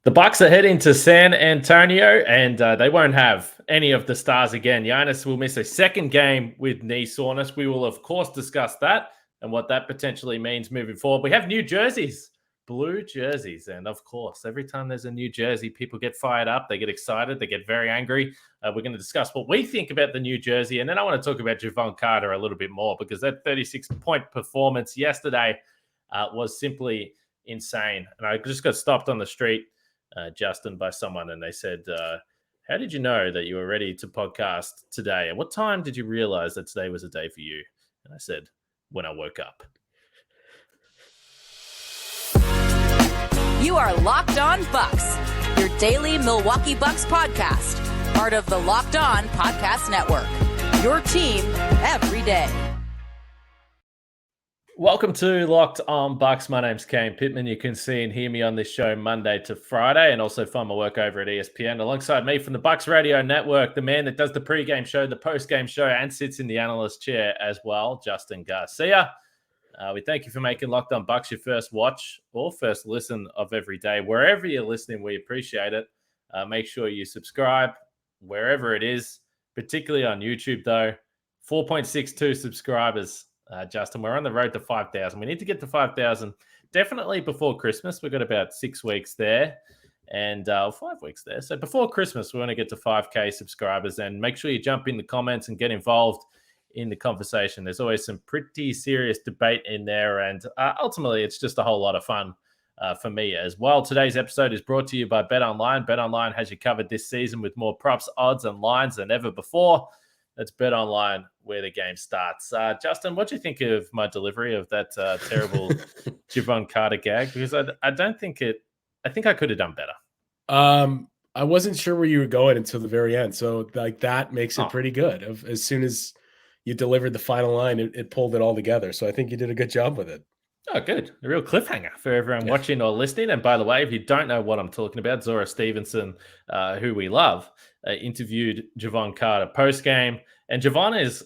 The Bucks are heading to San Antonio, and they won't have any of the stars again. Giannis will miss a second game with knee soreness. We will, of course, discuss that and what that potentially means moving forward. We have new jerseys, blue jerseys, and of course, every time there's a new jersey, people get fired up, they get excited, they get very angry. We're going to discuss what we think about the new jersey, and then I want to talk about Jevon Carter a little bit more because that 36-point performance yesterday was simply insane. And I just got stopped on the street, Justin, by someone, and they said, how did you know that you were ready to podcast today? And what time did you realize that today was a day for you? And I said, when I woke up. You are Locked On Bucks, your daily Milwaukee Bucks podcast, part of the Locked On Podcast Network, your team every day. Welcome to Locked On Bucks. My name's Kane Pittman. You can see and hear me on this show Monday to Friday, and also find my work over at ESPN. Alongside me from the Bucks Radio Network, the man that does the pregame show, the postgame show, and sits in the analyst chair as well, Justin Garcia. We thank you for making Locked On Bucks your first watch or first listen of every day. Wherever you're listening, we appreciate it. Make sure you subscribe wherever it is, particularly on YouTube, though. 4.62 subscribers. Justin, we're on the road to 5,000. We need to get to 5,000 definitely before Christmas. We've got about 6 weeks there and 5 weeks there. So before Christmas, we want to get to 5K subscribers, and make sure you jump in the comments and get involved in the conversation. There's always some pretty serious debate in there, and ultimately it's just a whole lot of fun for me as well. Today's episode is brought to you by BetOnline. BetOnline has you covered this season with more props, odds, and lines than ever before. That's BetOnline, where the game starts. Justin, what do you think of my delivery of that terrible Jevon Carter gag? Because I don't think it. I think I could have done better. I wasn't sure where you were going until the very end, so like that makes it pretty good. As soon as you delivered the final line, it pulled it all together. So I think you did a good job with it. Oh, good. A real cliffhanger for everyone watching or listening. And by the way, if you don't know what I'm talking about, Zora Stevenson, who we love, interviewed Jevon Carter post-game. And Jevon is,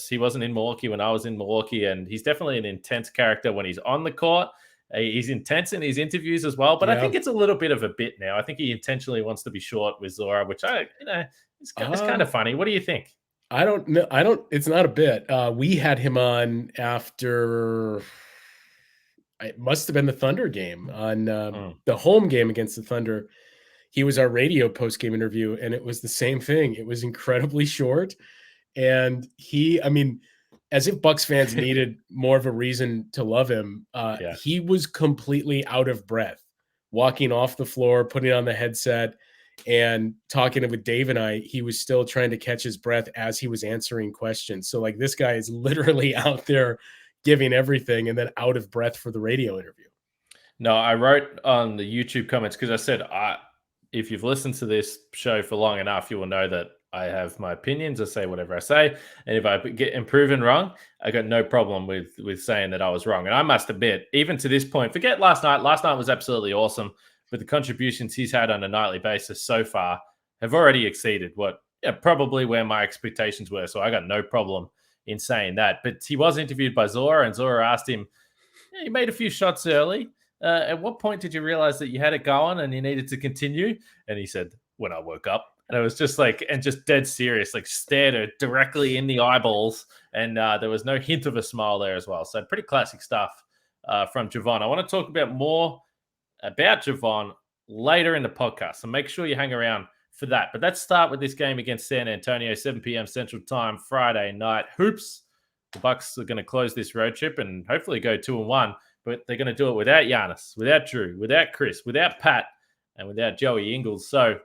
he wasn't in Milwaukee when I was in Milwaukee, and he's definitely an intense character when he's on the court. He's intense in his interviews as well, but I think it's a little bit of a bit now. I think he intentionally wants to be short with Zora, which it's kind of funny. What do you think? I don't know. It's not a bit. We had him on after, it must have been the Thunder game on the home game against the Thunder. He was our radio post-game interview, and it was the same thing. It was incredibly short. And as if Bucks fans needed more of a reason to love him, he was completely out of breath, walking off the floor, putting on the headset, and talking with Dave and I. He was still trying to catch his breath as he was answering questions. So like this guy is literally out there giving everything and then out of breath for the radio interview. No, I wrote on the YouTube comments because I said, if you've listened to this show for long enough, you will know that I have my opinions. I say whatever I say. And if I get proven wrong, I got no problem with saying that I was wrong. And I must admit, even to this point, forget last night. Last night was absolutely awesome. But the contributions he's had on a nightly basis so far have already exceeded probably where my expectations were. So I got no problem in saying that. But he was interviewed by Zora, and Zora asked him, you made a few shots early. At what point did you realize that you had it going and you needed to continue? And he said, when I woke up. And it was just just dead serious, stared her directly in the eyeballs. And there was no hint of a smile there as well. So pretty classic stuff from Jevon. I want to talk more about Jevon later in the podcast. So make sure you hang around for that. But let's start with this game against San Antonio, 7 p.m. Central Time, Friday night. Hoops. The Bucks are going to close this road trip and hopefully go 2-1. But they're going to do it without Giannis, without Drew, without Chris, without Pat, and without Joey Ingles. So,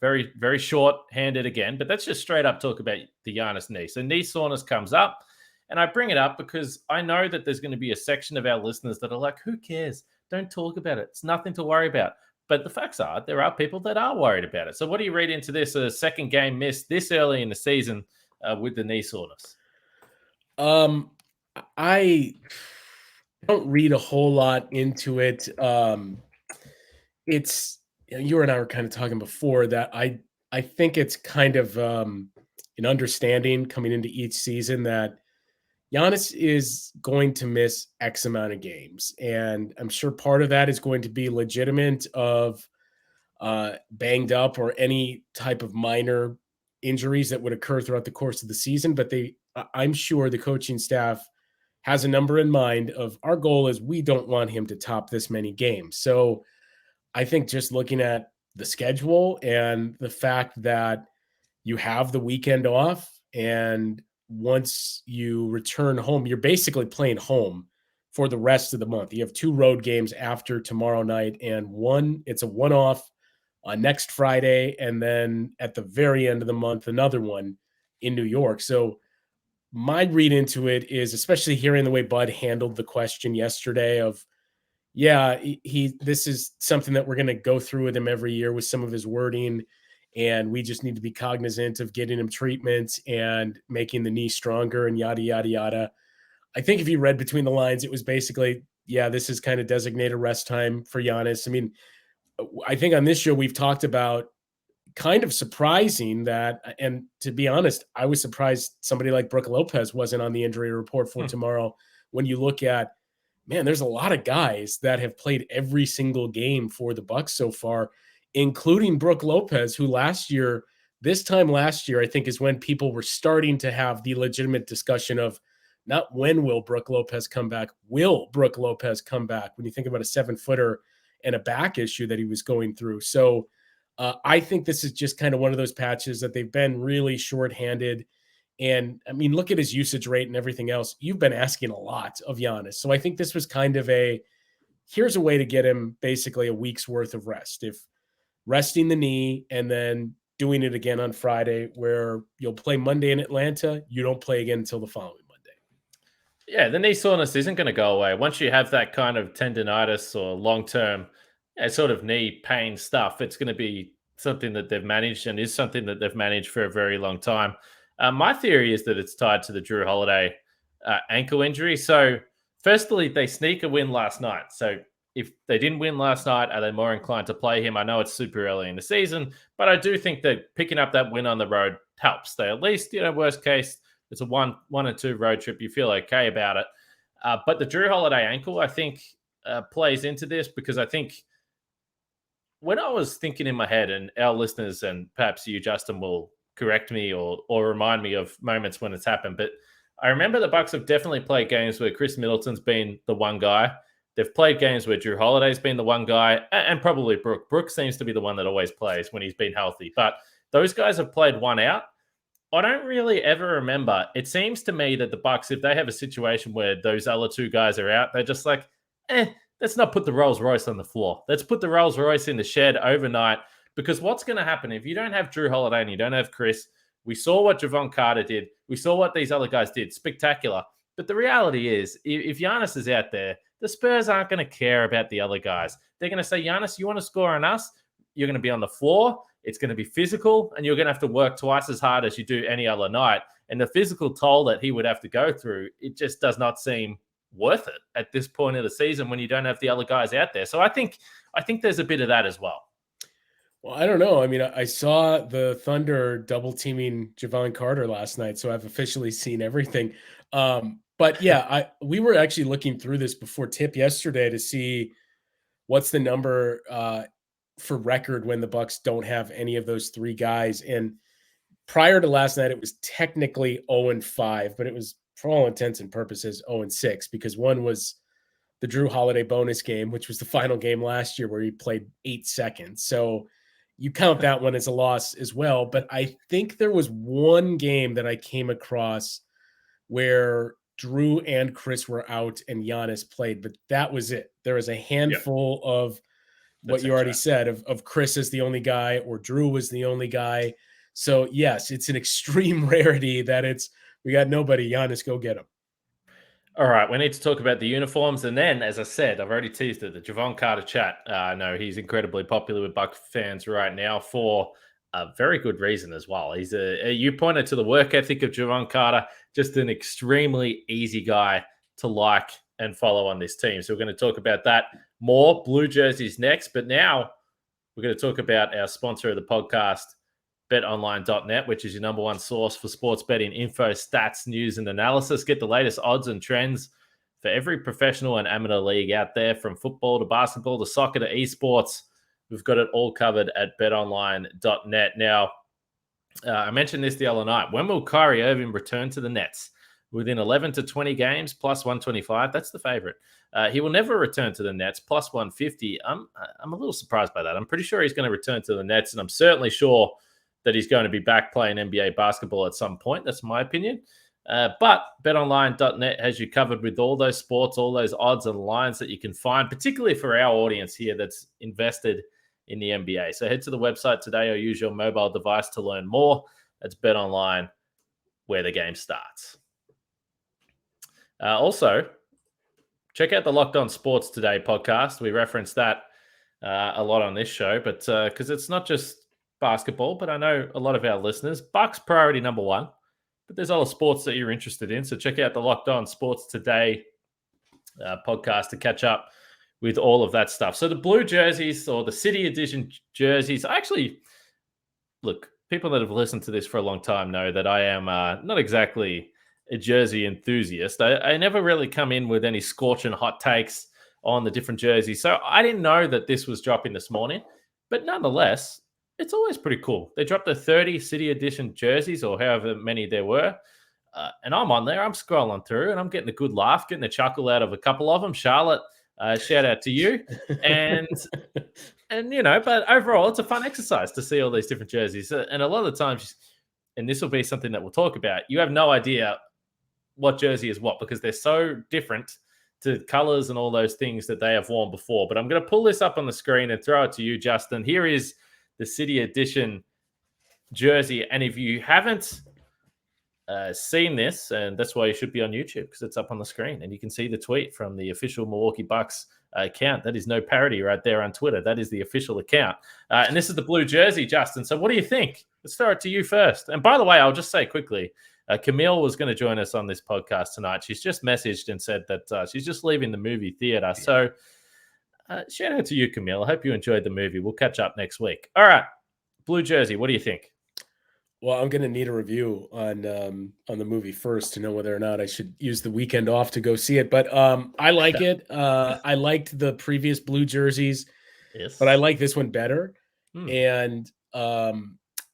very, very short-handed again. But let's just straight up talk about the Giannis knee. So knee soreness comes up, and I bring it up because I know that there's going to be a section of our listeners that are like, who cares? Don't talk about it. It's nothing to worry about. But the facts are there are people that are worried about it. So what do you read into this? A second game missed this early in the season with the knee soreness? I don't read a whole lot into it. It's you and I were kind of talking before that I think it's kind of an understanding coming into each season that Giannis is going to miss X amount of games. And I'm sure part of that is going to be legitimate of banged up or any type of minor injuries that would occur throughout the course of the season. But I'm sure the coaching staff has a number in mind of our goal is we don't want him to top this many games. So I think just looking at the schedule and the fact that you have the weekend off, and once you return home, you're basically playing home for the rest of the month. You have 2 road games after tomorrow night, and it's a one-off next Friday, and then at the very end of the month, another one in New York. So my read into it is, especially hearing the way Bud handled the question yesterday of, yeah, this is something that we're going to go through with him every year with some of his wording, and we just need to be cognizant of getting him treatment and making the knee stronger and yada, yada, yada. I think if you read between the lines, it was basically, yeah, this is kind of designated rest time for Giannis. I mean, I think on this show, we've talked about kind of surprising that, and to be honest, I was surprised somebody like Brook Lopez wasn't on the injury report for tomorrow. When you look at, man, there's a lot of guys that have played every single game for the Bucks so far, including Brook Lopez, who this time last year, I think is when people were starting to have the legitimate discussion of not when will Brook Lopez come back, will Brook Lopez come back, when you think about a 7-footer and a back issue that he was going through. So I think this is just kind of one of those patches that they've been really shorthanded. And I mean, look at his usage rate and everything else. You've been asking a lot of Giannis. So I think this was kind of here's a way to get him basically a week's worth of rest. If resting the knee and then doing it again on Friday, where you'll play Monday in Atlanta, you don't play again until the following Monday. Yeah, the knee soreness isn't going to go away. Once you have that kind of tendonitis or long-term sort of knee pain stuff, it's going to be something that they've managed and is something that they've managed for a very long time. My theory is that it's tied to the Drew Holiday ankle injury. So firstly, they sneak a win last night. So if they didn't win last night, are they more inclined to play him? I know it's super early in the season, but I do think that picking up that win on the road helps. They at least, worst case, it's a one or two road trip. You feel okay about it. But the Drew Holiday ankle, I think, plays into this, because I think when I was thinking in my head, and our listeners and perhaps you, Justin, will correct me or remind me of moments when it's happened, but I remember the Bucks have definitely played games where Chris Middleton's been the one guy. They've played games where Drew Holiday's been the one guy, and probably Brook. Brook seems to be the one that always plays when he's been healthy. But those guys have played one out. I don't really ever remember. It seems to me that the Bucks, if they have a situation where those other 2 guys are out, they're just like, let's not put the Rolls Royce on the floor. Let's put the Rolls Royce in the shed overnight. Because what's going to happen if you don't have Drew Holiday and you don't have Chris? We saw what Jevon Carter did. We saw what these other guys did. Spectacular. But the reality is, if Giannis is out there, the Spurs aren't going to care about the other guys. They're going to say, Giannis, you want to score on us? You're going to be on the floor. It's going to be physical, and you're going to have to work twice as hard as you do any other night. And the physical toll that he would have to go through, it just does not seem worth it at this point of the season when you don't have the other guys out there. So I think there's a bit of that as well. Well, I don't know. I mean, I saw the Thunder double teaming Jevon Carter last night, so I've officially seen everything. But yeah, we were actually looking through this before tip yesterday to see what's the number for record when the Bucks don't have any of those 3 guys. And prior to last night, it was technically 0-5, but it was, for all intents and purposes, 0-6, because one was the Drew Holiday bonus game, which was the final game last year where he played 8 seconds. So you count that one as a loss as well. But I think there was one game that I came across where Drew and Chris were out and Giannis played, but that was it. There was a handful of what you already said of Chris as the only guy or Drew was the only guy. So yes, it's an extreme rarity that we got nobody. Giannis, go get him. All right, we need to talk about the uniforms. And then, as I said, I've already teased it, the Jevon Carter chat. No, he's incredibly popular with Buck fans right now for a very good reason as well. You pointed to the work ethic of Jevon Carter, just an extremely easy guy to like and follow on this team. So we're going to talk about that more. Blue jerseys next. But now we're going to talk about our sponsor of the podcast, betonline.net, which is your number one source for sports betting info, stats, news, and analysis. Get the latest odds and trends for every professional and amateur league out there, from football to basketball to soccer to esports. We've got it all covered at betonline.net. Now, I mentioned this the other night. When will Kyrie Irving return to the Nets? Within 11 to 20 games, plus 125. That's the favorite. He will never return to the Nets, plus 150. I'm a little surprised by that. I'm pretty sure he's going to return to the Nets, and I'm certainly sure that he's going to be back playing NBA basketball at some point. That's my opinion. But betonline.net has you covered with all those sports, all those odds and lines that you can find, particularly for our audience here that's invested in the NBA. So head to the website today or use your mobile device to learn more. That's BetOnline, where the game starts. Also, check out the Locked On Sports Today podcast. We reference that a lot on this show, but because it's not just basketball, but I know a lot of our listeners, Bucks priority number one, but there's other sports that you're interested in. So check out the Locked On Sports Today podcast to catch up with all of that stuff. So the blue jerseys, or the City Edition jerseys, look, people that have listened to this for a long time know that I am not exactly a jersey enthusiast. I never really come in with any scorching hot takes on the different jerseys. So I didn't know that this was dropping this morning, but nonetheless, it's always pretty cool. They dropped the 30 City Edition jerseys, or however many there were. And I'm on there. I'm scrolling through, and I'm getting a good laugh, getting a chuckle out of a couple of them. Charlotte, shout out to you. And but overall, it's a fun exercise to see all these different jerseys. And a lot of the times, and this will be something that we'll talk about, you have no idea what jersey is what, because they're so different to colors and all those things that they have worn before. But I'm going to pull this up on the screen and throw it to you, Justin. Here is the City Edition jersey. And if you haven't seen this, and that's why you should be on YouTube, because it's up on the screen and you can see the tweet from the official Milwaukee Bucks account. That is no parody right there on Twitter. That is the official account. And this is the blue jersey, Justin. So what do you think? Let's throw it to you first. And by the way, I'll just say quickly, Camille was going to join us on this podcast tonight. She's just messaged and said that she's just leaving the movie theater. So shout out to you, Camille. I hope you enjoyed the movie. We'll catch up next week. All right. Blue jersey. What do you think? Well, I'm going to need a review on the movie first to know whether or not I should use the weekend off to go see it. But I like it. I liked the previous blue jerseys, yes, but I like this one better. And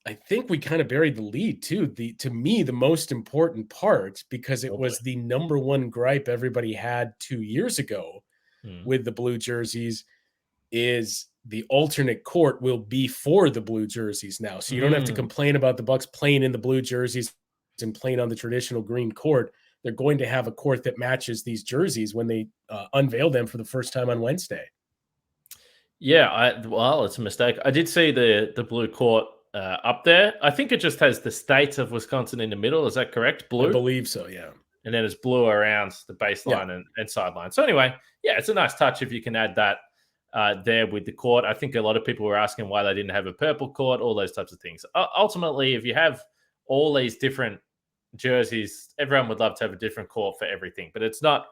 I think we kind of buried the lead too. To me, the most important part, because it was the number one gripe everybody had 2 years ago with the blue jerseys, is the alternate court will be for the blue jerseys now. So you don't have to complain about the Bucks playing in the blue jerseys and playing on the traditional green court. They're going to have a court that matches these jerseys when they unveil them for the first time on Wednesday. Yeah, it's a mistake. I did see the blue court up there. I think it just has the state of Wisconsin in the middle. Is that correct? Blue? I believe so, yeah. And then it's blue around the baseline and sideline. So anyway, yeah, it's a nice touch if you can add that there with the court. I think a lot of people were asking why they didn't have a purple court, all those types of things. Ultimately, if you have all these different jerseys, everyone would love to have a different court for everything, but it's not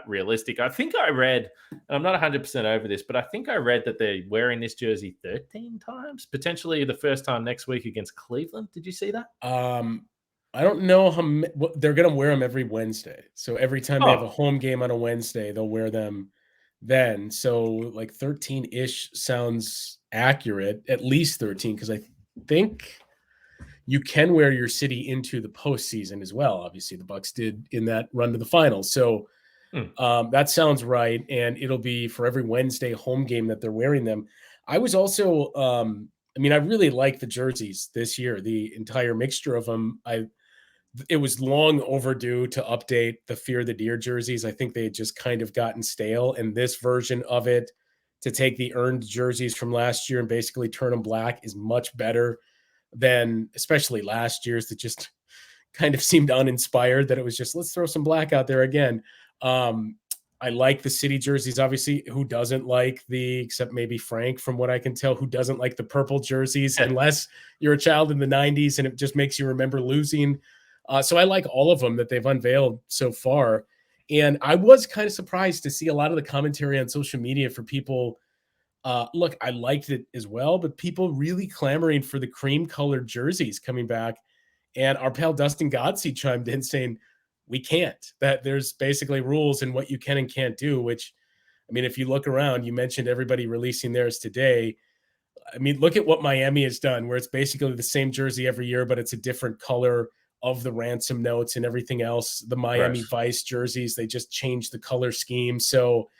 realistic. I think I read, and I'm not 100% over this, but I think I read that they're wearing this jersey 13 times, potentially the first time next week against Cleveland. Did you see that? I don't know how they're going to wear them every Wednesday. So every time they have a home game on a Wednesday, they'll wear them then. So like 13-ish sounds accurate, at least 13, because I think you can wear your city into the postseason as well. Obviously, the Bucks did in that run to the finals. So that sounds right. And it'll be for every Wednesday home game that they're wearing them. I was also, I really like the jerseys this year, the entire mixture of them. It was long overdue to update the Fear the Deer jerseys. I think they had just kind of gotten stale. And this version of it, to take the earned jerseys from last year and basically turn them black, is much better than especially last year's that just kind of seemed uninspired, that it was just, let's throw some black out there again. I like the city jerseys, obviously. Who doesn't like except maybe Frank, from what I can tell, who doesn't like the purple jerseys, unless you're a child in the 90s and it just makes you remember losing. So I like all of them that they've unveiled so far. And I was kind of surprised to see a lot of the commentary on social media for people Look, I liked it as well, but people really clamoring for the cream colored jerseys coming back. And our pal Dustin Godsey chimed in saying, we can't, that there's basically rules in what you can and can't do, which, I mean, if you look around, you mentioned everybody releasing theirs today. I mean, look at what Miami has done, where it's basically the same jersey every year, but it's a different color of the ransom notes and everything else. The Miami Vice jerseys, they just changed the color scheme. So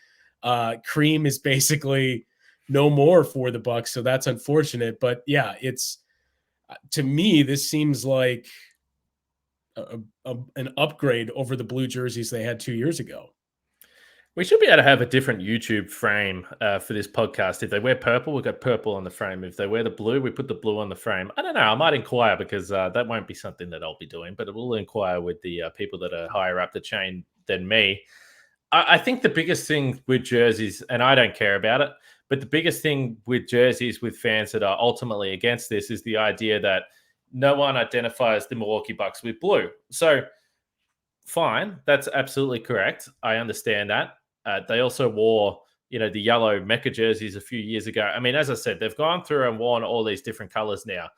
cream is basically no more for the Bucks. So that's unfortunate. But yeah, it's, to me, this seems like an upgrade over the blue jerseys they had 2 years ago. We should be able to have a different YouTube frame for this podcast. If they wear purple, we've got purple on the frame. If they wear the blue, we put the blue on the frame. I don't know. I might inquire because that won't be something that I'll be doing, but we'll inquire with the people that are higher up the chain than me. I think the biggest thing with jerseys, and I don't care about it, but the biggest thing with jerseys with fans that are ultimately against this is the idea that no one identifies the Milwaukee Bucks with blue. So fine, that's absolutely correct. I understand that. They also wore, the yellow Mecca jerseys a few years ago. I mean, as I said, they've gone through and worn all these different colors now.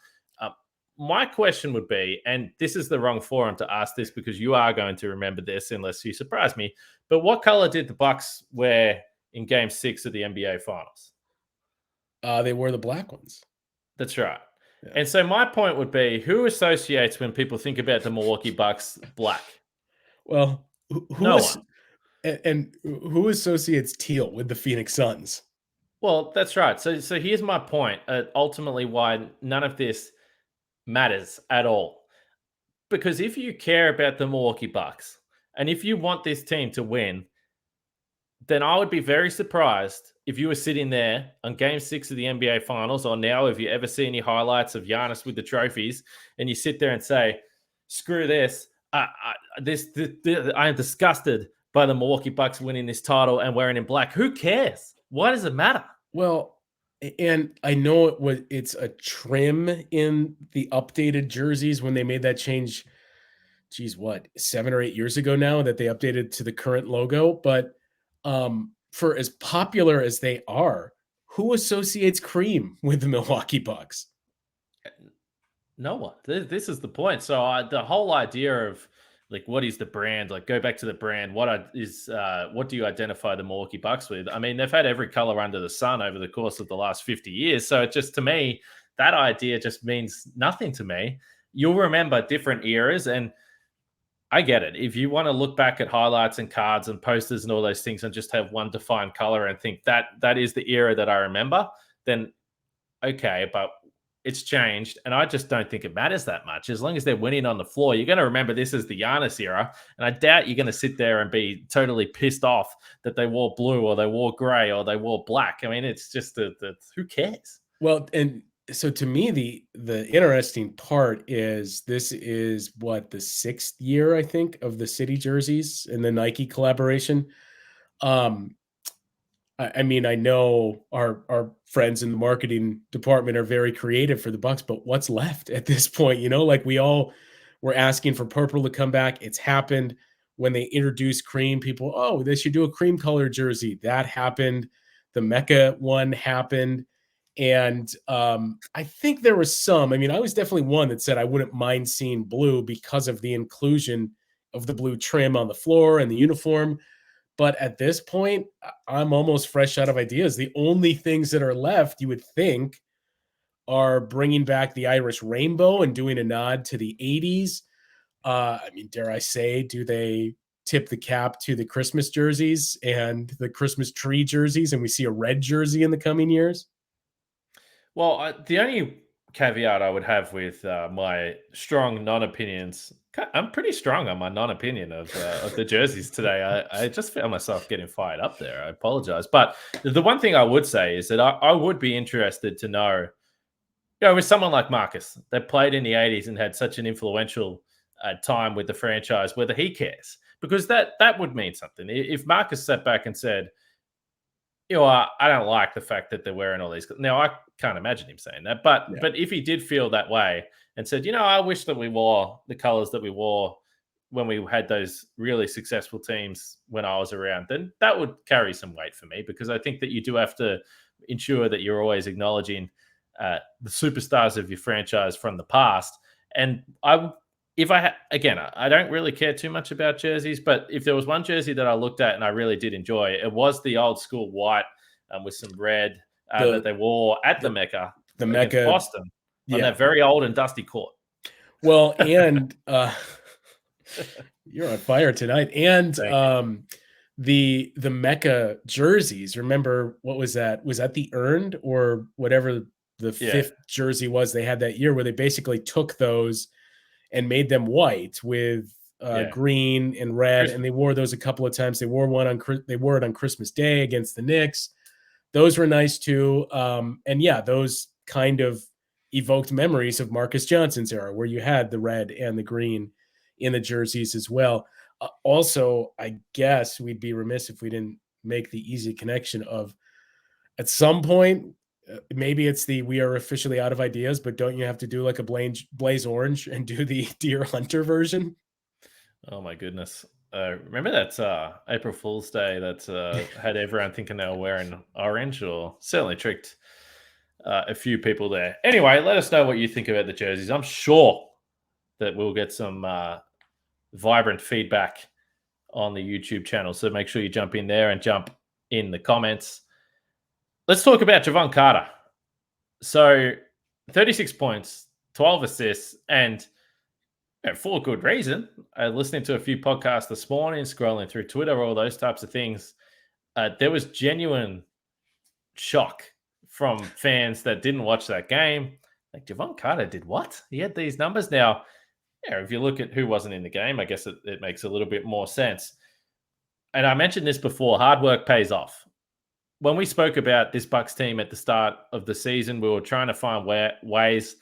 My question would be, and this is the wrong forum to ask this because you are going to remember this unless you surprise me, but what color did the Bucks wear in Game 6 of the NBA Finals? They wore the black ones. That's right. Yeah. And so my point would be, who associates when people think about the Milwaukee Bucks black? Well, who associates teal with the Phoenix Suns? Well, that's right. So here's my point. Ultimately, why none of this matters at all. Because if you care about the Milwaukee Bucks and if you want this team to win, then I would be very surprised if you were sitting there on Game 6 of the NBA Finals, or now if you ever see any highlights of Giannis with the trophies, and you sit there and say, "Screw this! I am disgusted by the Milwaukee Bucks winning this title and wearing in black." Who cares? Why does it matter? Well, and I know it's a trim in the updated jerseys when they made that change. Geez, 7 or 8 years ago now that they updated to the current logo, but for as popular as they are, who associates cream with the Milwaukee Bucks? No one. This is the point. So the whole idea of what is the brand? Go back to the brand. What do you identify the Milwaukee Bucks with? I mean, they've had every color under the sun over the course of the last 50 years. So it just, to me, that idea just means nothing to me. You'll remember different eras, and I get it. If you want to look back at highlights and cards and posters and all those things and just have one defined color and think that is the era that I remember, then okay, but it's changed. And I just don't think it matters that much. As long as they're winning on the floor, you're going to remember this as the Giannis era. And I doubt you're going to sit there and be totally pissed off that they wore blue or they wore gray or they wore black. I mean, it's just who cares? Well, and so to me, the interesting part is this is the 6th year, I think, of the City jerseys and the Nike collaboration. I mean, I know our friends in the marketing department are very creative for the Bucks, but what's left at this point? We all were asking for purple to come back. It's happened. When they introduced cream, people, they should do a cream color jersey. That happened. The Mecca one happened. And I think there was I was definitely one that said I wouldn't mind seeing blue because of the inclusion of the blue trim on the floor and the uniform. But at this point, I'm almost fresh out of ideas. The only things that are left, you would think, are bringing back the Irish rainbow and doing a nod to the 80s. Dare I say, do they tip the cap to the Christmas jerseys and the Christmas tree jerseys, and we see a red jersey in the coming years? Well, the only caveat I would have with my strong non-opinions, I'm pretty strong on my non-opinion of the jerseys today. I just found myself getting fired up there. I apologize. But the one thing I would say is that I would be interested to know, with someone like Marcus that played in the 80s and had such an influential time with the franchise, whether he cares. Because that would mean something. If Marcus sat back and said, I don't like the fact that they're wearing all these. Now, I can't imagine him saying that. But if he did feel that way and said, I wish that we wore the colors that we wore when we had those really successful teams when I was around, then that would carry some weight for me, because I think that you do have to ensure that you're always acknowledging the superstars of your franchise from the past. And again, I don't really care too much about jerseys, but if there was one jersey that I looked at and I really did enjoy, it was the old school white with some red that they wore at the Mecca, against Boston, on that very old and dusty court. Well, and you're on fire tonight. And the Mecca jerseys, remember, what was that? Was that the earned or whatever the fifth jersey was they had that year, where they basically took those and made them white with green and red, and they wore those a couple of times. They wore it on Christmas Day against the Knicks. Those were nice too. And yeah, those kind of evoked memories of Marcus Johnson's era, where you had the red and the green in the jerseys as well. Also, I guess we'd be remiss if we didn't make the easy connection of, at some point, maybe it's we are officially out of ideas, but don't you have to do like a Blaze Orange and do the Deer Hunter version? Oh my goodness. Remember that April Fool's Day that had everyone thinking they were wearing orange, or certainly tricked a few people there. Anyway, let us know what you think about the jerseys. I'm sure that we'll get some vibrant feedback on the YouTube channel, so make sure you jump in there and jump in the comments. Let's talk about Jevon Carter. So 36 points, 12 assists, and for good reason. Listening to a few podcasts this morning, scrolling through Twitter, all those types of things, there was genuine shock from fans that didn't watch that game. Like, Jevon Carter did what? He had these numbers. Now, if you look at who wasn't in the game, I guess it makes a little bit more sense. And I mentioned this before, hard work pays off. When we spoke about this Bucks team at the start of the season, we were trying to find ways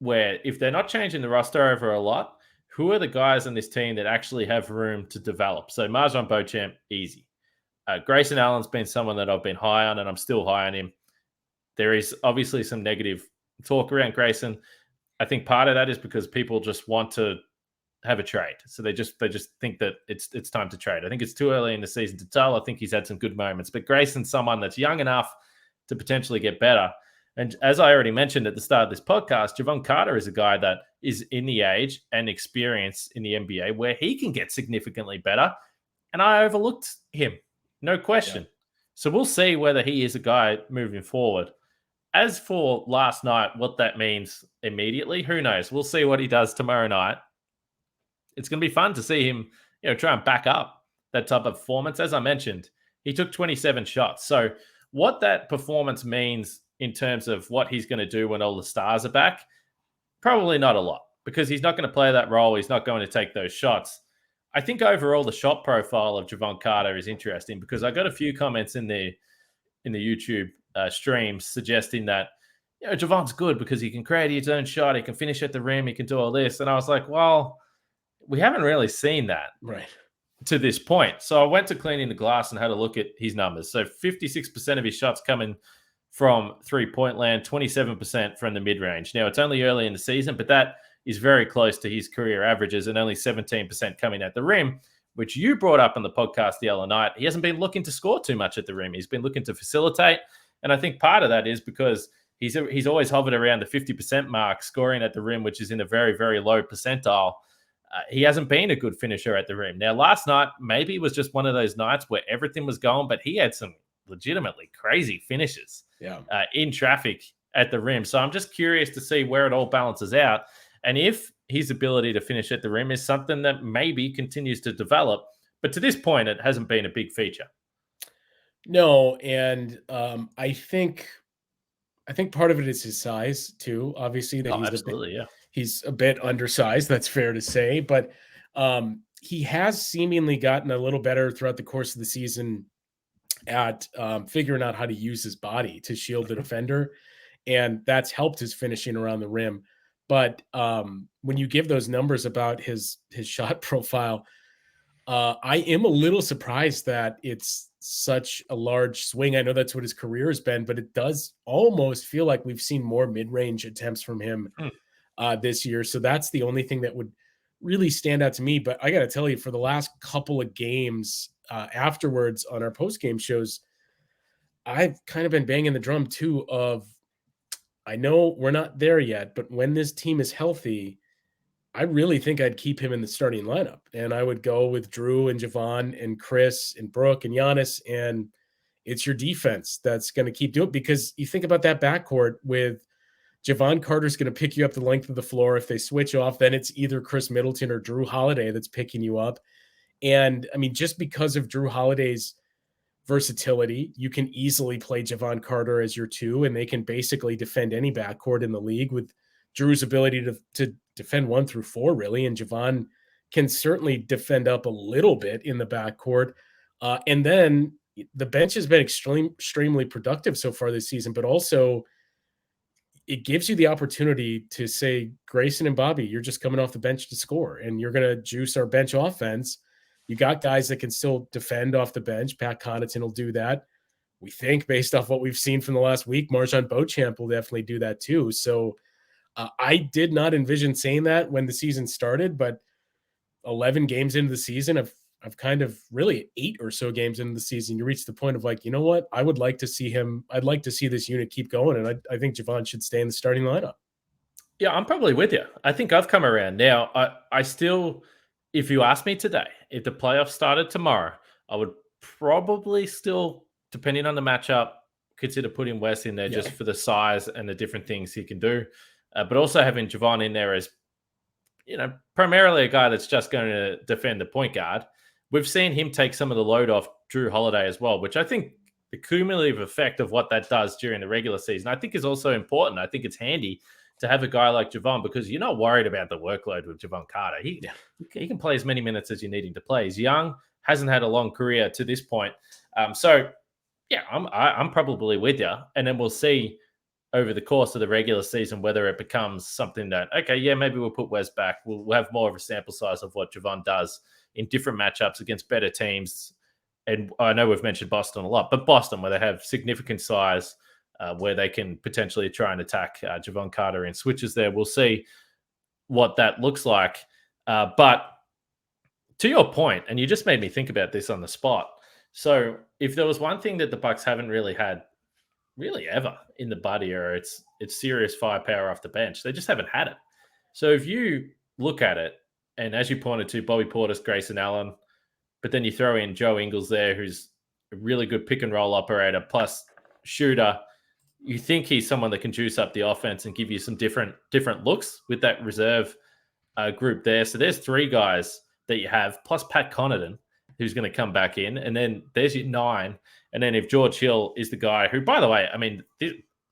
where, if they're not changing the roster over a lot, who are the guys on this team that actually have room to develop? So Marjon Beauchamp, easy. Grayson Allen's been someone that I've been high on, and I'm still high on him. There is obviously some negative talk around Grayson. I think part of that is because people just want to have a trade. So they just think that it's time to trade. I think it's too early in the season to tell. I think he's had some good moments, but Grayson's someone that's young enough to potentially get better. And as I already mentioned at the start of this podcast, Jevon Carter is a guy that is in the age and experience in the NBA where he can get significantly better. And I overlooked him, no question. Yeah. So we'll see whether he is a guy moving forward. As for last night, what that means immediately, who knows? We'll see what he does tomorrow night. It's going to be fun to see him, try and back up that type of performance. As I mentioned, he took 27 shots. So what that performance means in terms of what he's going to do when all the stars are back, probably not a lot, because he's not going to play that role. He's not going to take those shots. I think overall the shot profile of Jevon Carter is interesting, because I got a few comments in the YouTube streams suggesting that Javon's good because he can create his own shot, he can finish at the rim, he can do all this. And I was like, well, we haven't really seen that to this point. So I went to Cleaning the Glass and had a look at his numbers. So 56% of his shots coming from three-point land, 27% from the mid-range. Now, it's only early in the season, but that is very close to his career averages, and only 17% coming at the rim, which you brought up on the podcast the other night. He hasn't been looking to score too much at the rim. He's been looking to facilitate, and I think part of that is because he's always hovered around the 50% mark scoring at the rim, which is in a very, very low percentile. He hasn't been a good finisher at the rim. Now, last night, maybe it was just one of those nights where everything was going, but he had some legitimately crazy finishes in traffic at the rim. So I'm just curious to see where it all balances out, and if his ability to finish at the rim is something that maybe continues to develop. But to this point, it hasn't been a big feature. No, and I think part of it is his size too. Obviously, that he's a bit undersized. That's fair to say, but he has seemingly gotten a little better throughout the course of the season at figuring out how to use his body to shield the defender, and that's helped his finishing around the rim. But when you give those numbers about his shot profile, I am a little surprised that it's such a large swing. I know that's what his career has been, but it does almost feel like we've seen more mid-range attempts from him this year. So that's the only thing that would really stand out to me. But I got to tell you, for the last couple of games afterwards on our post-game shows, I've kind of been banging the drum too of, I know we're not there yet, but when this team is healthy, I really think I'd keep him in the starting lineup. And I would go with Drew and Jevon and Chris and Brooke and Giannis. And it's your defense that's going to keep doing it, because you think about that backcourt with Jevon Carter's going to pick you up the length of the floor. If they switch off, then it's either Chris Middleton or Drew Holiday that's picking you up. And I mean, just because of Drew Holiday's versatility, you can easily play Jevon Carter as your 2, and they can basically defend any backcourt in the league with Drew's ability to defend 1 through 4, really. And Jevon can certainly defend up a little bit in the backcourt. And then the bench has been extremely productive so far this season, but also it gives you the opportunity to say, Grayson and Bobby, you're just coming off the bench to score, and you're going to juice our bench offense. You got guys that can still defend off the bench. Pat Connaughton will do that. We think, based off what we've seen from the last week, Marjan Beauchamp will definitely do that too. So I did not envision saying that when the season started, but 11 games into the season, I've kind of really 8 or so games into the season, you reach the point of like, you know what? I would like to see him. I'd like to see this unit keep going. And I think Jevon should stay in the starting lineup. Yeah, I'm probably with you. I think I've come around now. I still, if you ask me today, if the playoffs started tomorrow, I would probably still, depending on the matchup, consider putting Wes in there just for the size and the different things he can do. But also having Jevon in there as, primarily a guy that's just going to defend the point guard. We've seen him take some of the load off Drew Holiday as well, which I think the cumulative effect of what that does during the regular season, I think is also important. I think it's handy to have a guy like Jevon, because you're not worried about the workload with Jevon Carter. He can play as many minutes as you need him to play. He's young, hasn't had a long career to this point. So yeah, I'm probably with you. And then we'll see over the course of the regular season whether it becomes something that, okay, yeah, maybe we'll put Wes back. We'll have more of a sample size of what Jevon does in different matchups against better teams. And I know we've mentioned Boston a lot, but Boston, where they have significant size, where they can potentially try and attack Jevon Carter in switches there. We'll see what that looks like. But to your point, and you just made me think about this on the spot. So if there was one thing that the Bucks haven't really had really ever in the Bud era, it's serious firepower off the bench. They just haven't had it. So if you look at it, and as you pointed to, Bobby Portis, Grayson Allen, but then you throw in Joe Ingles there, who's a really good pick and roll operator plus shooter. You think he's someone that can juice up the offense and give you some different looks with that reserve group there. So there's 3 guys that you have, plus Pat Connaughton, who's going to come back in. And then there's your 9. And then if George Hill is the guy who, by the way, I mean,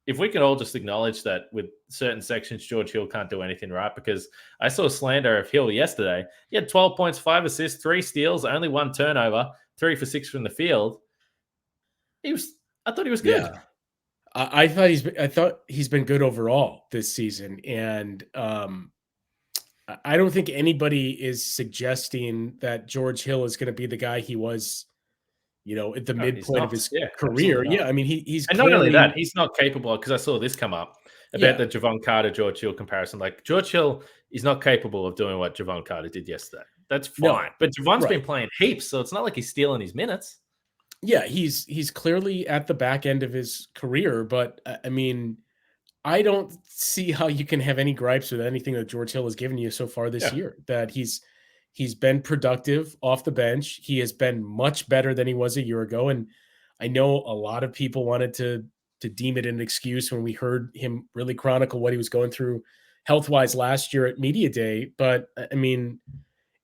if we can all just acknowledge that with certain sections, George Hill can't do anything right, because I saw slander of Hill yesterday. He had 12 points, 5 assists, 3 steals, only 1 turnover, 3 for 6 from the field. I thought he was good. Yeah. I thought he's been good overall this season. And I don't think anybody is suggesting that George Hill is going to be the guy he was, at the midpoint of his career. Yeah. I mean, he's and not only that, he's not capable, because I saw this come up about the Jevon Carter, George Hill comparison. Like, George Hill is not capable of doing what Jevon Carter did yesterday. That's fine. No, but Javon's been playing heaps, so it's not like he's stealing his minutes. Yeah, he's clearly at the back end of his career, but I mean, I don't see how you can have any gripes with anything that George Hill has given you so far this year. That he's been productive off the bench. He has been much better than he was a year ago, and I know a lot of people wanted to deem it an excuse when we heard him really chronicle what he was going through health-wise last year at Media Day. But I mean,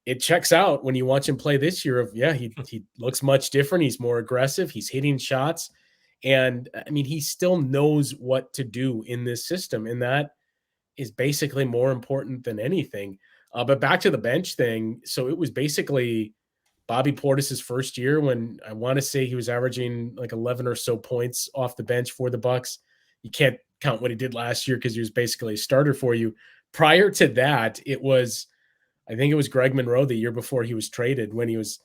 it checks out when you watch him play this year he looks much different. He's more aggressive. He's hitting shots. And I mean, he still knows what to do in this system. And that is basically more important than anything. But back to the bench thing. So it was basically Bobby Portis' first year, when I want to say he was averaging like 11 or so points off the bench for the Bucks. You can't count what he did last year because he was basically a starter for you. Prior to that, I think it was Greg Monroe the year before he was traded, when he was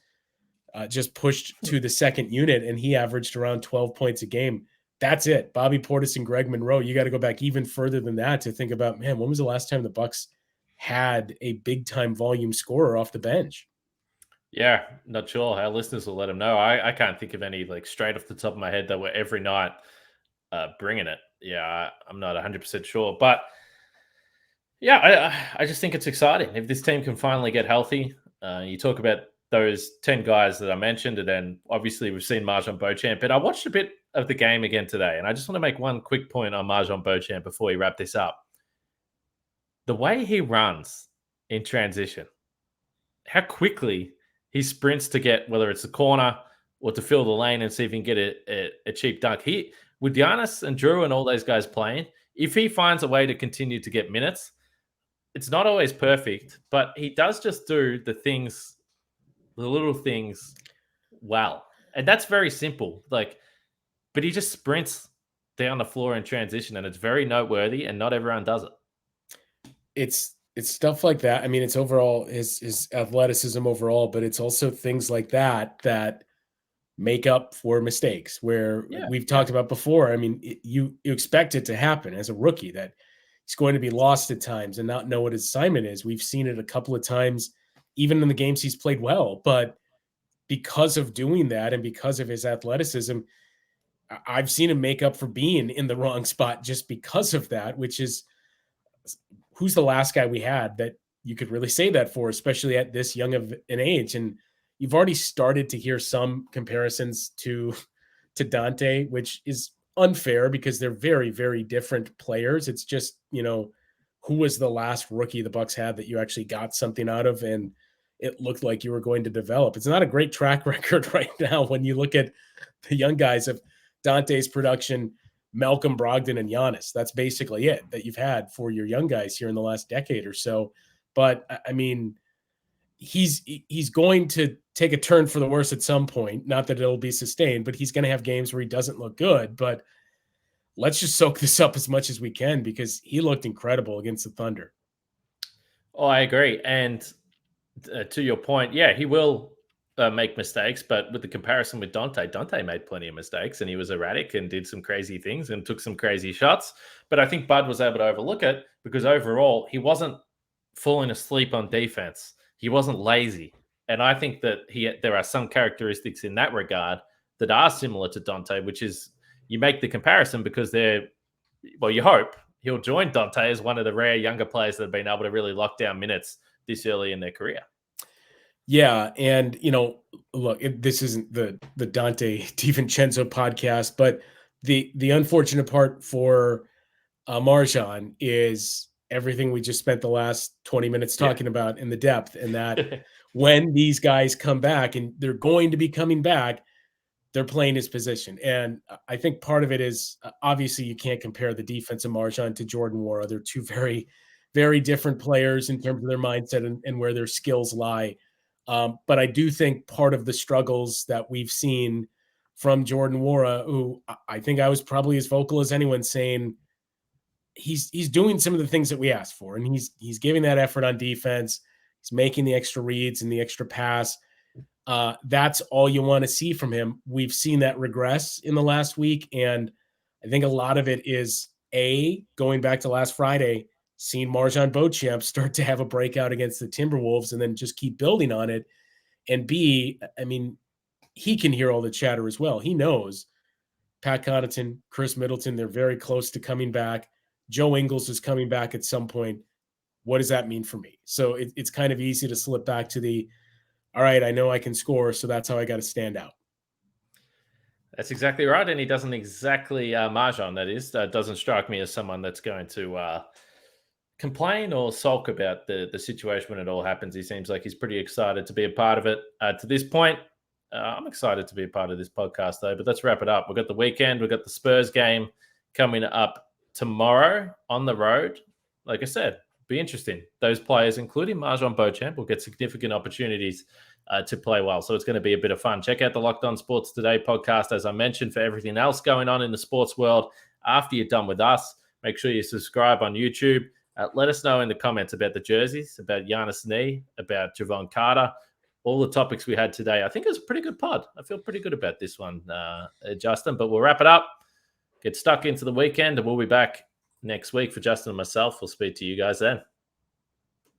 just pushed to the second unit, and he averaged around 12 points a game. That's it. Bobby Portis and Greg Monroe. You got to go back even further than that to think about, man, when was the last time the Bucks had a big time volume scorer off the bench. Yeah, not sure. Our listeners will let them know. I can't think of any like straight off the top of my head that were every night bringing it. Yeah, I'm not 100% sure. But yeah, I just think it's exciting. If this team can finally get healthy, you talk about those 10 guys that I mentioned, and then obviously we've seen Marjon Beauchamp. But I watched a bit of the game again today, and I just want to make one quick point on Marjon Beauchamp before we wrap this up. The way he runs in transition, how quickly he sprints to get, whether it's a corner or to fill the lane and see if he can get a cheap dunk. He, with Giannis and Drew and all those guys playing, if he finds a way to continue to get minutes, it's not always perfect, but he does just do the things, the little things well. And that's very simple. Like, but he just sprints down the floor in transition, and it's very noteworthy, and not everyone does it. It's stuff like that. I mean, it's overall his athleticism overall, but it's also things like that that make up for mistakes where we've talked about before. I mean, you expect it to happen as a rookie, that he's going to be lost at times and not know what his assignment is. We've seen it a couple of times, even in the games he's played well, but because of doing that and because of his athleticism, I've seen him make up for being in the wrong spot just because of that, which is, who's the last guy we had that you could really say that for, especially at this young of an age? And you've already started to hear some comparisons to Dante, which is unfair because they're very, very different players. It's just, who was the last rookie the Bucks had that you actually got something out of and it looked like you were going to develop? It's not a great track record right now when you look at the young guys of Dante's production, Malcolm Brogdon and Giannis. That's basically it that you've had for your young guys here in the last decade or so. But I mean, he's going to take a turn for the worse at some point. Not that it'll be sustained, but he's going to have games where he doesn't look good. But let's just soak this up as much as we can because he looked incredible against the Thunder. Oh, I agree. And to your point, yeah, he will make mistakes, but with the comparison with Dante made plenty of mistakes and he was erratic and did some crazy things and took some crazy shots. But I think Bud was able to overlook it because overall he wasn't falling asleep on defense. He wasn't lazy. And I think that there are some characteristics in that regard that are similar to Dante, which is you make the comparison because you hope he'll join Dante as one of the rare younger players that have been able to really lock down minutes this early in their career. Yeah. And, look, this isn't the Dante DiVincenzo podcast, but the unfortunate part for Marjon is everything we just spent the last 20 minutes talking about in the depth, and that when these guys come back, and they're going to be coming back, they're playing his position. And I think part of it is obviously you can't compare the defense of Marjon to Jordan Nwora. They're two very, very different players in terms of their mindset and where their skills lie. But I do think part of the struggles that we've seen from Jordan Nwora, who I think I was probably as vocal as anyone saying he's doing some of the things that we asked for, and he's giving that effort on defense. He's making the extra reads and the extra pass. That's all you want to see from him. We've seen that regress in the last week, and I think a lot of it is going back to last Friday, seeing Marjon Beauchamp start to have a breakout against the Timberwolves and then just keep building on it. And B, I mean, he can hear all the chatter as well. He knows Pat Connaughton, Chris Middleton, they're very close to coming back. Joe Ingles is coming back at some point. What does that mean for me? So it's kind of easy to slip back to all right, I know I can score, so that's how I got to stand out. That's exactly right. And he doesn't exactly, Marjon, that is, doesn't strike me as someone that's going to complain or sulk about the situation when it all happens. He seems like he's pretty excited to be a part of it. To this point, I'm excited to be a part of this podcast, though. But let's wrap it up. We've got the weekend. We've got the Spurs game coming up tomorrow on the road. Like I said, be interesting. Those players, including Marjon Beauchamp, will get significant opportunities to play well. So it's going to be a bit of fun. Check out the Locked On Sports Today podcast, as I mentioned, for everything else going on in the sports world. After you're done with us, make sure you subscribe on YouTube. Let us know in the comments about the jerseys, about Giannis knee, about Jevon Carter, all the topics we had today. I think it was a pretty good pod. I feel pretty good about this one, Justin. But we'll wrap it up, get stuck into the weekend, and we'll be back next week. For Justin and myself, we'll speak to you guys then.